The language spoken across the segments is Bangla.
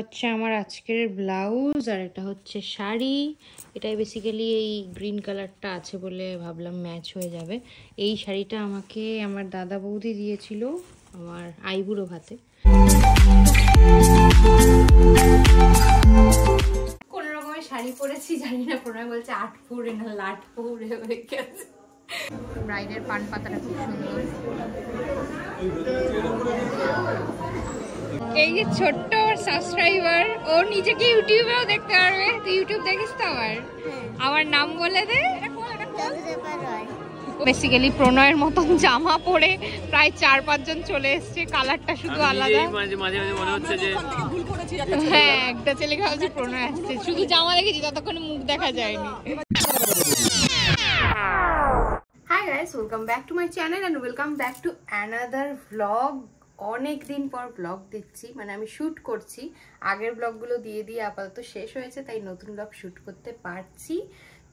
হচ্ছে আমার আজকের ব্লাউজ আর এটা হচ্ছে শাড়ি। এটাই বেসিক্যালি এই গ্রিন কালারটা আছে বলে ভাবলাম ম্যাচ হয়ে যাবে। এই শাড়িটা আমাকে আমার দাদা বৌদি দিয়েছিল আমার আইবুড়ো ভাতে। কোনো রকমের শাড়ি পরেছি, জানি না প্রণয় বলছে আট পৌড়ে না লাট পৌড়ে হয়ে গেছে। ব্রাইডের পান পাতাটা খুব সুন্দর। এই যে ছোট্ট সাবস্ক্রাইবার, ও নিজেকে ইউটিউবেও দেখতে পারবে। তুই ইউটিউব দেখিস তো? আমার নাম বলে দে। বেসিক্যালি প্রণয়ের মতন জামা পরে প্রায় 4-5 জন চলে এসছে, কালারটা শুধু আলাদা। মাঝে মাঝে মনে হচ্ছে যে হ্যাঁ একটা ছেলেকে ভাবছি প্রণয় আসছে, শুধু জামা দেখেছি, ততক্ষণে মুখ দেখা যায়নি। Hi guys, welcome back to my channel and welcome back to another vlog. অনেক দিন পর ব্লগ দিচ্ছি, মানে আমি শ্যুট করছি। আগের ব্লগগুলো দিয়ে দিয়ে আপাতত শেষ হয়েছে, তাই নতুন ব্লগ শ্যুট করতে পারছি।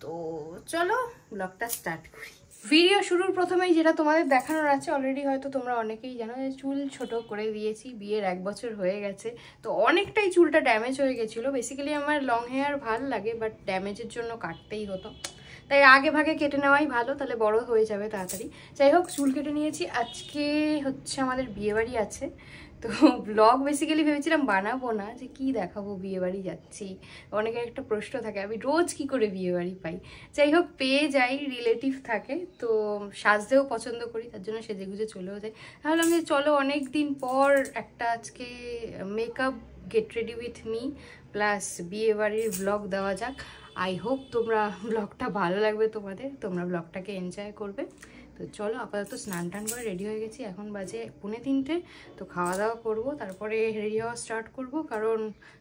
তো চলো ব্লগটা স্টার্ট করি। ভিডিও শুরুর প্রথমেই যেটা তোমাদের দেখানোর আছে, অলরেডি হয়তো তোমরা অনেকেই জানো যে চুল ছোট করে দিয়েছি। বিয়ের 1 বছর হয়ে গেছে, তো অনেকটাই চুলটা ড্যামেজ হয়ে গেছিলো। বেসিক্যালি আমার লং হেয়ার ভাল লাগে, বাট ড্যামেজের জন্য কাটতেই হতো, তাই আগে ভাগে কেটে নেওয়াই ভালো, তাহলে বড় হয়ে যাবে তাড়াতাড়ি। যাই হোক, চুল কেটে নিয়েছি। আজকে হচ্ছে আমাদের বিয়েবাড়ি আছে, তো ব্লগ বেসিক্যালি ভেবেছিলাম বানাবো না, যে কি দেখাবো, বিয়েবাড়ি যাচ্ছি। অনেকের একটা প্রশ্ন থাকে আমি রোজ কি করে বিয়েবাড়ি পাই। যাই হোক, পেয়ে যাই, রিলেটিভ থাকে, তো সাজতেও পছন্দ করি, তার জন্য সেজে গুজে চলেও যাই। তাহলে আমি চলো অনেক দিন পর একটা আজকে makeup get ready with me plus বিয়েবাড়ির ব্লগ দেওয়া যাক। আই হোপ তোমরা ব্লগটা ভালো লাগবে, তোমরা ব্লগটাকে এনজয় করবে। তো চলো, আপাতত স্নান টান করে রেডি হয়ে গেছি। এখন বাজে 2:45, তো খাওয়া দাওয়া করবো, তারপরে রেডি হওয়া স্টার্ট করব, কারণ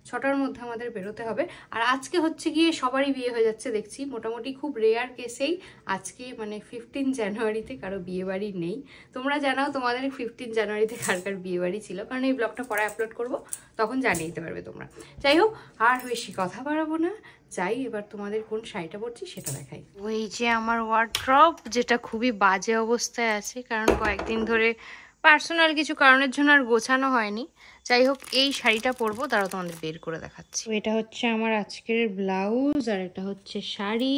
6টার মধ্যে আমাদের বেরোতে হবে। আর আজকে হচ্ছে গিয়ে সবারই বিয়ে হয়ে যাচ্ছে দেখছি, মোটামুটি খুব রেয়ার কেসেই আজকে মানে 15 জানুয়ারিতে কারো বিয়েবাড়ি নেই। তোমরা জানাও তোমাদের 15 জানুয়ারিতে কার কার বিয়েবাড়ি ছিল, কারণ এই ব্লগটা পরে আপলোড করব, তখন জানিয়ে দিতে পারবে তোমরা। যাই হোক, আর বেশি কথা বাড়াবো না, যাই এবার তোমাদের কোন শাড়িটা পরছি সেটা দেখাই। ওই যে আমার ওয়ার্ড্রপ, যেটা খুবই বাজে অবস্থায় আছে, কারণ কয়েকদিন ধরে পার্সোনাল কিছু কারণের জন্য আর গোছানো হয়নি। যাই হোক, এই শাড়িটা পরবো, তারা তোমাদের বের করে দেখাচ্ছি। এটা হচ্ছে আমার আজকের ব্লাউজ আর এটা হচ্ছে শাড়ি।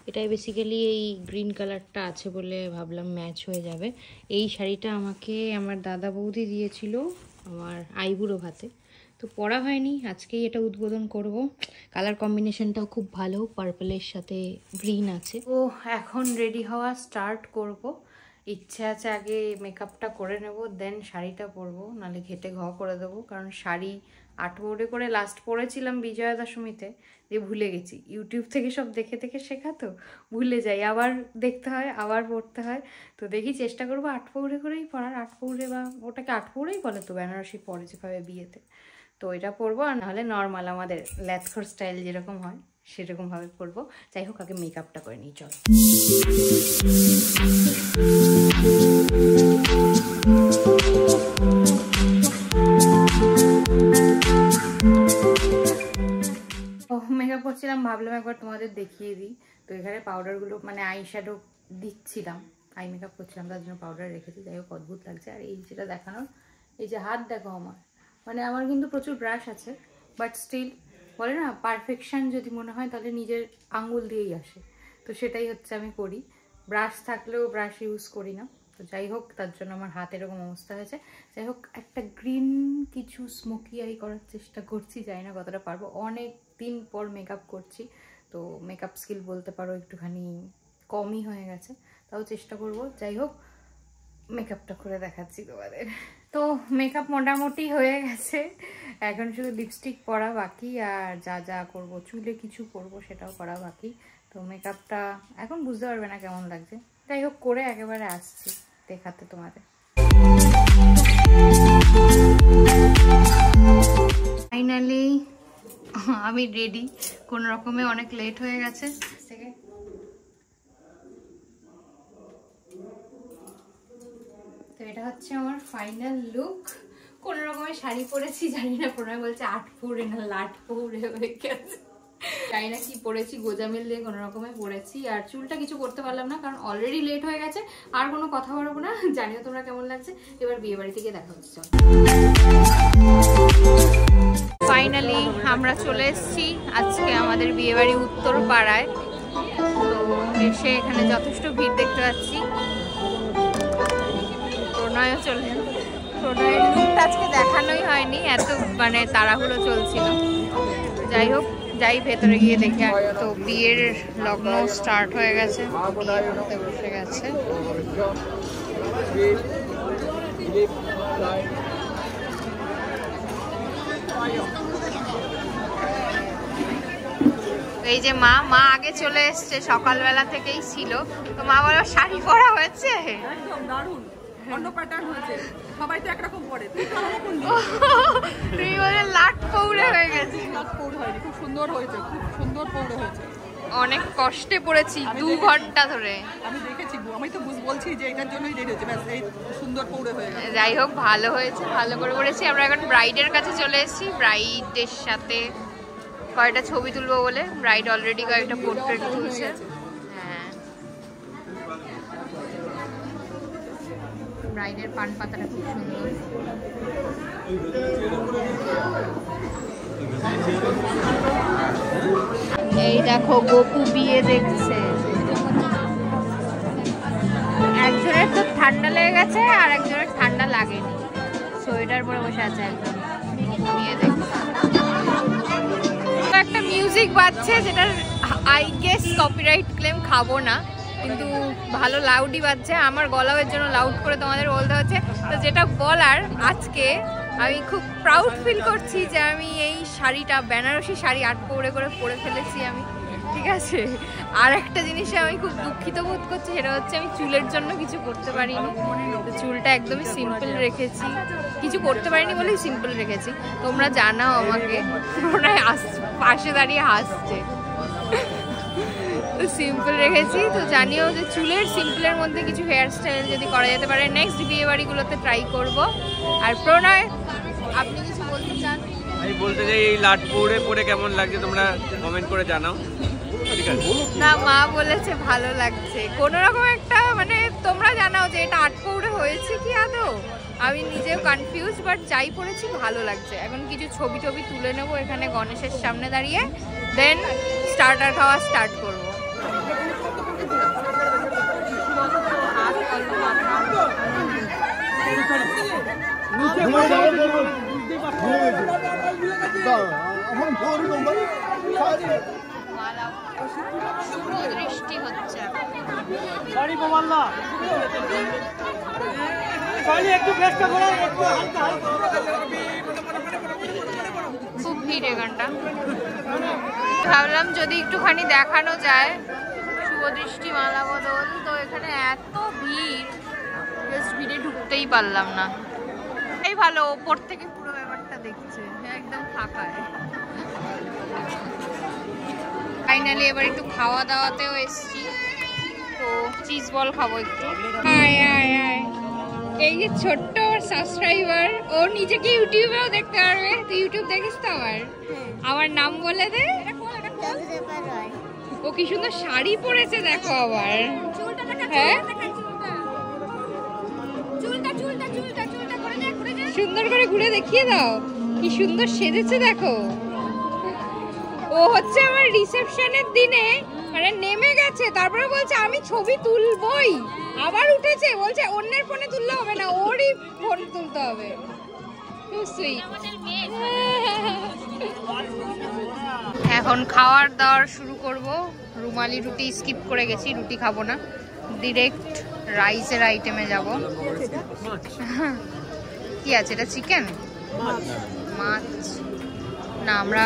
এটাই বেসিক্যালি এই গ্রিন কালারটা আছে বলে ভাবলাম ম্যাচ হয়ে যাবে। এই শাড়িটা আমাকে আমার দাদা বৌদি দিয়েছিল আমার আইবুড়ো ভাতে, তো পরা হয়নি, আজকেই এটা উদ্বোধন করব। কালার কম্বিনেশনটাও খুব ভালো, পার্পলের সাথে গ্রিন আছে। তো এখন রেডি হওয়া স্টার্ট করব। ইচ্ছে আছে আগে মেকআপটা করে নেব, দেন শাড়িটা পরবো, নাহলে ঘেটে ঘ করে দেবো। কারণ শাড়ি 8 পৌড়ে করে লাস্ট পরেছিলাম বিজয়া দশমীতে, দিয়ে ভুলে গেছি। ইউটিউব থেকে সব দেখে দেখে শেখা, তো ভুলে যাই, আবার দেখতে হয়, আবার পড়তে হয়। তো দেখি, চেষ্টা করবো 8 পৌড়ে করেই পরার। 8 পৌড়ে, বা ওটাকে 8 পৌড়েই বলে তো, বেনারসি পরে যেভাবে বিয়েতে, তো এটা পরবো। আর নাহলে নর্মাল আমাদের ল্যাথখোর স্টাইল যেরকম হয় সেরকমভাবে পরবো। যাই হোক, আগে মেকআপটা করে নিই, চলো। মেকআপ করছিলাম, ভাবলাম একবার তোমাদের দেখিয়ে দিই। তো এখানে পাউডারগুলো, মানে আই শ্যাডো দিচ্ছিলাম, আই মেকআপ করছিলাম, তার জন্য পাউডার রেখেছি। যাই হোক, অদ্ভুত লাগছে। আর এই যেটা দেখানোর, এই যে হাত দেখো আমার, মানে আমার কিন্তু প্রচুর ব্রাশ আছে, বাট স্টিল বলে না, পারফেকশন যদি মনে হয় তাহলে নিজের আঙ্গুল দিয়েই আসে। তো সেটাই হচ্ছে আমি করি, ব্রাশ থাকলেও ব্রাশ ইউজ করি না। তো যাই হোক, তার জন্য আমার হাত এরকম অবস্থা হয়েছে। যাই হোক, একটা গ্রিন কিছু স্মোকি আই করার চেষ্টা করছি, জানি না কতটা পারবো। অনেক দিন পর মেকআপ করছি, তো মেকআপ স্কিল বলতে পারো একটুখানি কমই হয়ে গেছে, তাও চেষ্টা করব। যাই হোক, মেকআপটা করে দেখাচ্ছি তোমাদের। তো মেকআপ মোটামুটি হয়ে গেছে, এখন শুধু লিপস্টিক পরা বাকি, আর যা যা করব, চুলে কিছু করব সেটাও করা বাকি। তো মেকআপটা এখন বুঝতে পারবে না কেমন লাগছে। যাই হোক, করে একেবারে আসছি দেখাতে তোমাদের। ফাইনালি আমি রেডি, কোনো রকমে অনেক লেট হয়ে গেছে থেকে। তো এটা হচ্ছে আমার ফাইনাল লুক। কোনো রকমের শাড়ি পরেছি, জানি না প্রণয় বলছে 8 পৌড়ে না লাট পৌড়ে হয়ে গেছে, জানি না কি পরেছি, গোজামিল দিয়ে কোনো রকমে পরেছি। আর চুলটা কিছু করতে পারলাম না, কারণ অলরেডি লেট হয়ে গেছে। আর কোনো কথা বলবো না, জানিও তোমরা কেমন লাগছে। এবার বিয়ে বাড়ি থেকে দেখা হচ্ছে। ফাইনালি আমরা চলে এসেছি আজকে আমাদের বিয়েবাড়ি উত্তর পাড়ায়। তো এসে এখানে যথেষ্ট ভিড় দেখতে পাচ্ছি। প্রণয়ও চলে, প্রণয়ের লুকটা আজকে দেখানোই হয়নি, এত মানে তাড়াহুড়ো চলছিল। যাই হোক, যাই ভেতরে গিয়ে দেখে। তো বিয়ের লগ্ন স্টার্ট হয়ে গেছে, বিয়ে করতে বসে গেছে। এই যে মা আগে চলে এসছে, সকালবেলা থেকেই ছিল। তো মা বলো শাড়ি পরা হয়েছে, একদম দারুণ, অন্য প্যাটার্ন হয়েছে, সবাই তো একরকম পরে। তুমি বলে লাট পৌড়ে হয়ে গেছে। লাট পৌড়ে হয়নি, খুব সুন্দর হয়েছে, খুব সুন্দর পৌড়ে হয়েছে। অনেক কষ্টে পড়েছি 2 ঘন্টা ধরে। আমি দেখেছি, আমি তো বলছি যে এটার জন্যই দেরি হয়েছে, ব্যাস এই সুন্দর পৌড়ে হয়ে গেছে। যাই হোক, ভালো হয়েছে, ভালো করে করেছি। আমরা এখন ব্রাইডের কাছে চলে এসেছি, ব্রাইডের সাথে কয়েকটা ছবি তুলবো বলে। ব্রাইড অলরেডি কয়েকটা পোর্ট্রেট তুলছে। হ্যাঁ, ব্রাইডের পান পাতাটা খুব সুন্দর। এই দেখো গোপু বিয়ে দেখছে। একজনের তো ঠান্ডা লেগে গেছে আর একজনের ঠান্ডা লাগেনি, সোয়েটার পরে বসে আছে একজন বিয়ে দেখছে। একটা মিউজিক বাজছে যেটার আই গেস কপিরাইট ক্লেম খাবো না, কিন্তু ভালো লাউডই বাজছে। আমার গলাও এর জন্য লাউড করে তোমাদের বলতে হচ্ছে। তো যেটা বলার, আজকে আমি খুব প্রাউড ফিল করছি যে আমি এই শাড়িটা, বেনারসি শাড়ি 8 পৌড়ে করে পরে ফেলেছি আমি, ঠিক আছে। আর একটা জিনিসে আমি খুব দুঃখিত বোধ করছি, সেটা হচ্ছে আমি চুলের জন্য কিছু করতে পারিনি। চুলটা একদমই সিম্পল রেখেছি, কিছু করতে পারিনি বলেই সিম্পল রেখেছি। তোমরা জানাও আমাকে, প্রণয় পাশে দাঁড়িয়ে হাসছে। তো সিম্পল রেখেছি। তো জানিও যে চুলের সিম্পলের মধ্যে কিছু হেয়ার স্টাইল যদি করা যেতে পারে, নেক্সট বিয়ে বাড়িগুলোতে ট্রাই করব। আর প্রণয়, আপনি কিছু বলতে চান? আমি বলতে চাই এই লাট পৌড়ে পরে কেমন লাগছে তোমরা কমেন্ট করে জানাও। না, মা বলেছে ভালো লাগছে। কোনো রকম একটা মানে তোমরা জানাও যে এটা 8 পৌড়ে হয়েছে কি আদৌ। আমি নিজেও কনফিউজ, বাট যাই পড়েছি ভালো লাগছে। এখন কিছু ছবি তুলে নেব এখানে গণেশের সামনে দাঁড়িয়ে, দেন স্টার্টার খাওয়া স্টার্ট করব। দৃষ্টি হচ্ছে খুব ভিড় এখানটা। ভাবলাম যদি একটুখানি দেখানো যায় শুভদৃষ্টি মালা বদল। তো এখানে এত ভিড়, জাস্ট ভিড়ে ঢুকতেই পারলাম না। এই ভালো, ওপর থেকে পুরো ব্যাপারটা দেখছে, একদম ফাঁকায়। ফাইনালি এবার একটু খাওয়া দাওয়াতেও এসছি। তো চিজ বল খাবো একটু। হায় হায় হায়, এই যে ছোট্ট সাবস্ক্রাইবার, ও নিজেকে ইউটিউবেও দেখতে পারবে। তুই ইউটিউব দেখিস তো? আমার নাম বলে দে। ও কি সুন্দর শাড়ি পরেছে দেখো আবার। হ্যাঁ, সুন্দর করে ঘুরে দেখিয়ে দাও, কি সুন্দর সেজেছে দেখো। ও হচ্ছে আমার রিসেপশনের দিনে মানে নেমে গেছে, তারপরে বলছে আমি ছবি তুলবই, আবার উঠেছে, বলছে অন্যের ফোনে তুললে হবে না, ওরই ফোন তুলতে হবে। এখন খাওয়ার দাওয়ার শুরু করব। রুমালি রুটি স্কিপ করে গেছি, রুটি খাবো না, ডিরেক্ট রাইসের আইটেমে যাব। কি আছে এটা? চিকেন, মাছ না, আমরা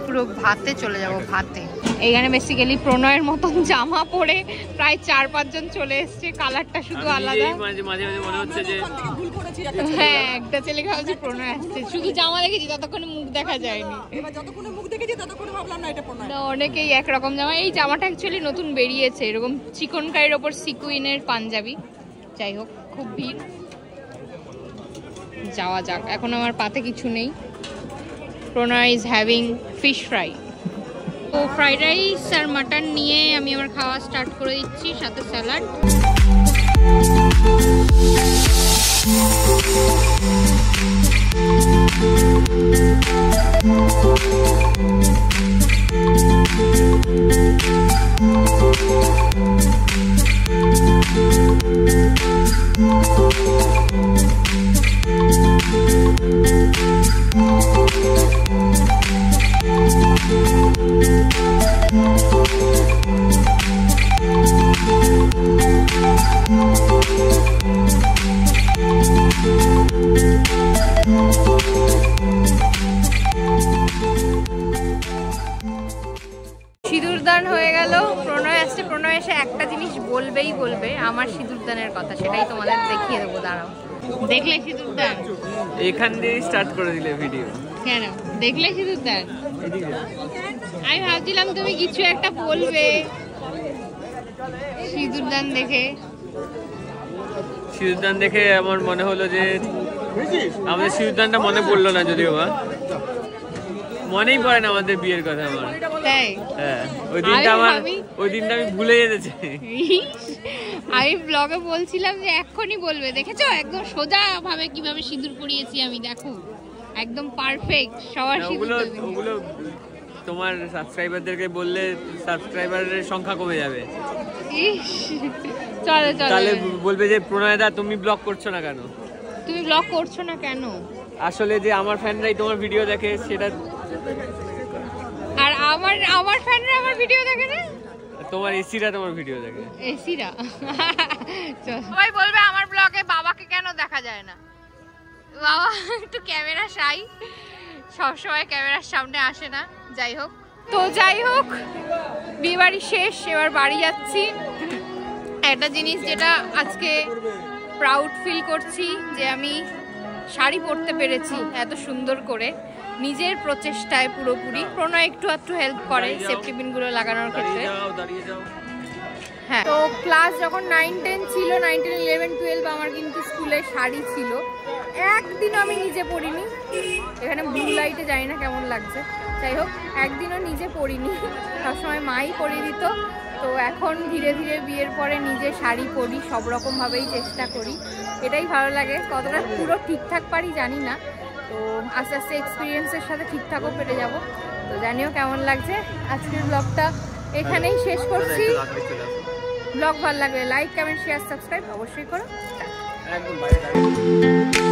পুরো ভাতে চলে যাব, ভাতে। এইখানে বেসিক্যালি প্রণয়ের মতন জামা পরে প্রায় 4-5 জন চলে এসছে, কালারটা শুধু আলাদা। মাঝে মাঝে মনে হচ্ছে যে হ্যাঁ, একটা ছেলে ভাবছি প্রণয় আসছে, শুধু জামা দেখেছি, ততক্ষণে মুখ দেখা যায়নি। অনেকেই একরকম জামা। এই জামাটা অ্যাকচুয়ালি নতুন বেরিয়েছে, এরকম চিকন কারির ওপর সিকুইনের পাঞ্জাবি। যাই হোক, খুব ভিড়, যাওয়া যাক। এখন আমার পাতে কিছু নেই। প্রণয় ইজ হ্যাভিং ফিশ ফ্রাই। তো ফ্রাইড রাইস আর মাটন নিয়ে আমি আমার খাওয়া স্টার্ট করে দিচ্ছি, সাথে স্যালাড। সিঁদুরদান হয়ে গেল, প্রণয় আসছে। প্রণয় এসে একটা জিনিস বলবেই বলবে, আমার সিঁদুরদানের কথা, সেটাই তোমাদের দেখিয়ে দেবো। দাঁড়াও, দেখলে সিঁদুরদান? এখান দিয়ে স্টার্ট করে দিলে ভিডিও। কেন দেখলে সিঁদুরদান? আমি ভাবছিলাম তুমি কিছু একটা বলবে সিঁদুরদান দেখে। সিঁদুরদান দেখে আমার মনে হলো যে আমাদের সিঁদুরদানটা মনে পড়লো না, যদিও বা মনেই পড়ে না আমাদের বিয়ের কথা আমার। তাই? হ্যাঁ, ওই দিনটা আমি ভুলে যেতেছি। আমি ব্লগে বলছিলাম যে এক্ষুনি বলবে, দেখেছো একদম সোজা ভাবে কিভাবে সিঁদুর পরিয়েছি আমি, দেখো একদম পারফেক্ট। সবার ওগুলো তোমার সাবস্ক্রাইবারদেরকে বললে সাবস্ক্রাইবারের সংখ্যা কমে যাবে। চলো চলো, তাহলে বলবে যে প্রণয়দা তুমি ব্লগ করছো না কেন? তুমি ব্লগ করছো না কেন? আসলে যে আমার ফ্যানরাই তোমার ভিডিও দেখে সেটা, আর আমার ফ্যানরা আমার ভিডিও দেখে না? তোমার এসিরা তোমার ভিডিও দেখে। এসিরা? সবাই বলবে আমার ব্লগে বাবাকে কেন দেখা যায় না। বাবা একটু ক্যামেরা শাই, সবসময় ক্যামেরার সামনে আসে না। যাই হোক, বিয়ে বাড়ি শেষ, এবার বাড়ি যাচ্ছি। একটা জিনিস যেটা আজকে প্রাউড ফিল করছি, যে আমি শাড়ি পরতে পেরেছি এত সুন্দর করে, নিজের প্রচেষ্টায় পুরোপুরি। প্রণয় একটু হেল্প করে সেফটি পিনগুলো লাগানোর ক্ষেত্রে। হ্যাঁ, তো ক্লাস যখন 9-10 ছিল, 9-10, 11, 12 আমার কিন্তু স্কুলে শাড়ি ছিল। একদিনও আমি নিজে পরিনি। এখানে ব্লু লাইটে জানি না কেমন লাগছে, যাই হোক একদিনও নিজে পরিনি, সবসময় মাই পরিয়ে দিত। তো এখন ধীরে ধীরে বিয়ের পরে নিজে শাড়ি পরি, সব রকমভাবেই চেষ্টা করি। এটাই ভালো লাগে। কতটা পুরো ঠিকঠাক পারি জানি না, তো আস্তে আস্তে এক্সপিরিয়েন্সের সাথে ঠিকঠাকও পেরে যাব। তো জানিও কেমন লাগছে। আজকের ব্লগটা এখানেই শেষ করছি। ব্লগ ভালো লাগলে লাইক, কমেন্ট, শেয়ার, সাবস্ক্রাইব অবশ্যই করো। একদম বাইরে।